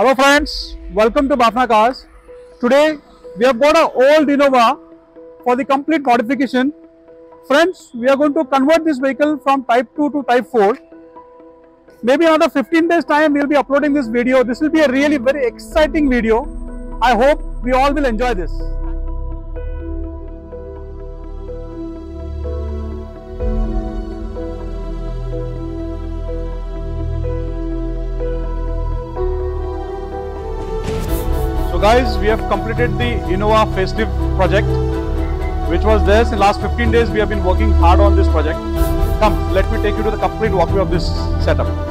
Hello friends, welcome to Bafna Cars. Today we have got an old Innova for the complete modification. Friends, we are going to convert this vehicle from Type 2 to Type 4. Maybe another 15 days time we will be uploading this video. This will be a really very exciting video. I hope we all will enjoy this. So guys, we have completed the Innova facelift project, which was there in the last 15 days. We have been working hard on this project. Come, let me take you to the complete walkthrough of this setup.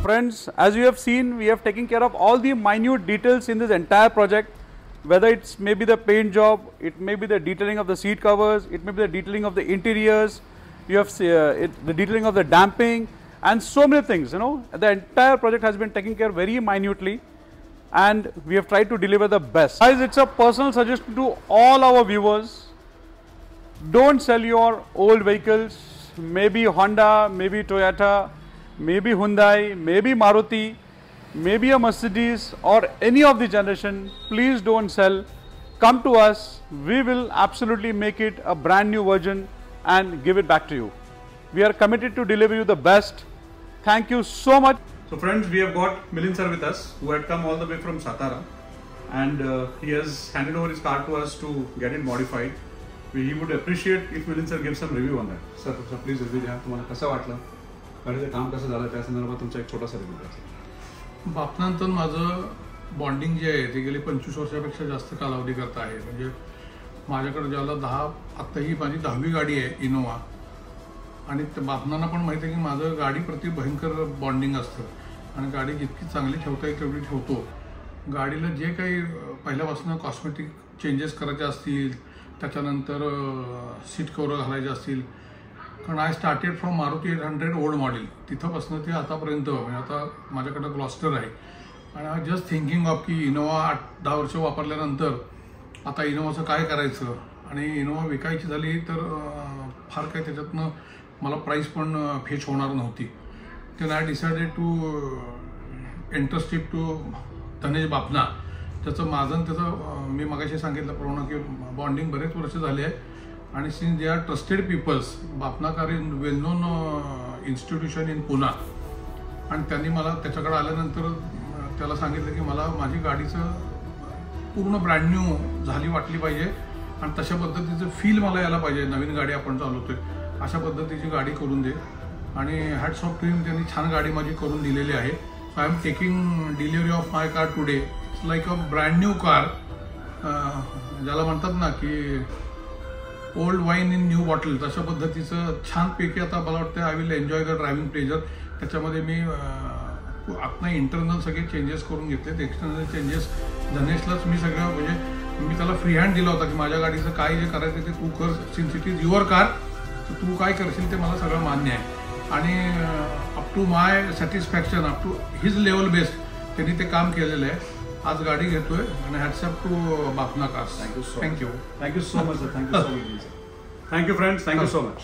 Friends, as you have seen, we have taken care of all the minute details in this entire project, whether it's maybe the paint job, it may be the detailing of the seat covers, it may be the detailing of the interiors, you have the detailing of the damping and so many things. The entire project has been taken care very minutely and we have tried to deliver the best. Guys, it's a personal suggestion to all our viewers: don't sell your old vehicles, maybe Honda, maybe Toyota, maybe Hyundai, maybe Maruti, maybe a Mercedes or any of the generation. Please don't sell. Come to us. We will absolutely make it a brand new version and give it back to you. We are committed to deliver you the best. Thank you so much. So friends, we have got Milind sir with us, who had come all the way from Satara, and he has handed over his car to us to get it modified. We would appreciate if Milind sir gives some review on that. Sir, please review. तुम्हाला कसं वाटलं? गाडीचं काम कसं झालं त्या संदर्भात तुमचा एक छोटासा रिव्ह्यू द्या. बापनंतर माझं बॉन्डिंग जे आहे ते गेली 25 वर्षापेक्षा जास्त कालावधी करता आहे. म्हणजे माझ्याकडे ज्याला आता ही माझी 10वी गाडी आहे इनोवा, आणि बापनांना पण माहिती आहे की माझं गाडीप्रती भयंकर बॉन्डिंग असतं आणि गाडी जितकी चांगली ठेवता येईल तेवढी ठेवतो. गाडीला जे काही पहिल्यापासून कॉस्मेटिक चेंजेस करायचे असतील, त्याच्यानंतर सीट कव्हर घालायचे असतील, कारण I started from Maruti 800 old model, तिथंपासून ते आतापर्यंत म्हणजे आता माझ्याकडे ग्लॉस्टर आहे. आणि आय जस्ट थिंकिंग ऑफ की इनोवा 8-10 वर्ष वापरल्यानंतर आता इनोवाचं काय करायचं, आणि इनोवा विकायची झाली तर फार काही त्याच्यातनं मला प्राईस पण फेच होणार नव्हती. तर I decided to interested to Dhanesh Bapna. त्याचं माझं त्याचं मी मगाशी सांगितल्याप्रमाणे की बॉन्डिंग बरेच वर्ष झाले आहे, आणि since they are trusted peoples. Bapna car in well known institution in Pune, आणि त्यांनी मला त्याच्याकडे आल्यानंतर त्याला सांगितलं की मला माझी गाडीचं पूर्ण ब्रँड न्यू झाली वाटली पाहिजे आणि तशा पद्धतीचं फील मला यायला पाहिजे. नवीन गाडी आपण चालवतोय अशा पद्धतीची गाडी करून दे, आणि हॅट्स ऑफ टू हिम, त्यांनी छान गाडी माझी करून दिलेली आहे. So I am taking delivery of my car today. It's like a brand new car, ज्याला म्हणतात ना की old wine in new bottle, तशा पद्धतीचं छानपैकी आता मला वाटतं I will enjoy the driving pleasure. त्याच्यामध्ये मी आता इंटरनल सगळे चेंजेस करून घेतलेत. एक्सटर्नल चेंजेस धनेशलाच मी सगळं, म्हणजे मी त्याला फ्री हँड दिला होता की माझ्या गाडीचं काय जे करायचं ते तू कर, since it is your car, तर तू काय करशील ते मला सगळं मान्य आहे. आणि up to my satisfaction, up to his level best त्यांनी ते काम केलेलं आहे. आज गाडी घेतोय आणि hats up to Bapna cars. Thank you so much sir. Thank you so much. Thank you friends. Thank you so much.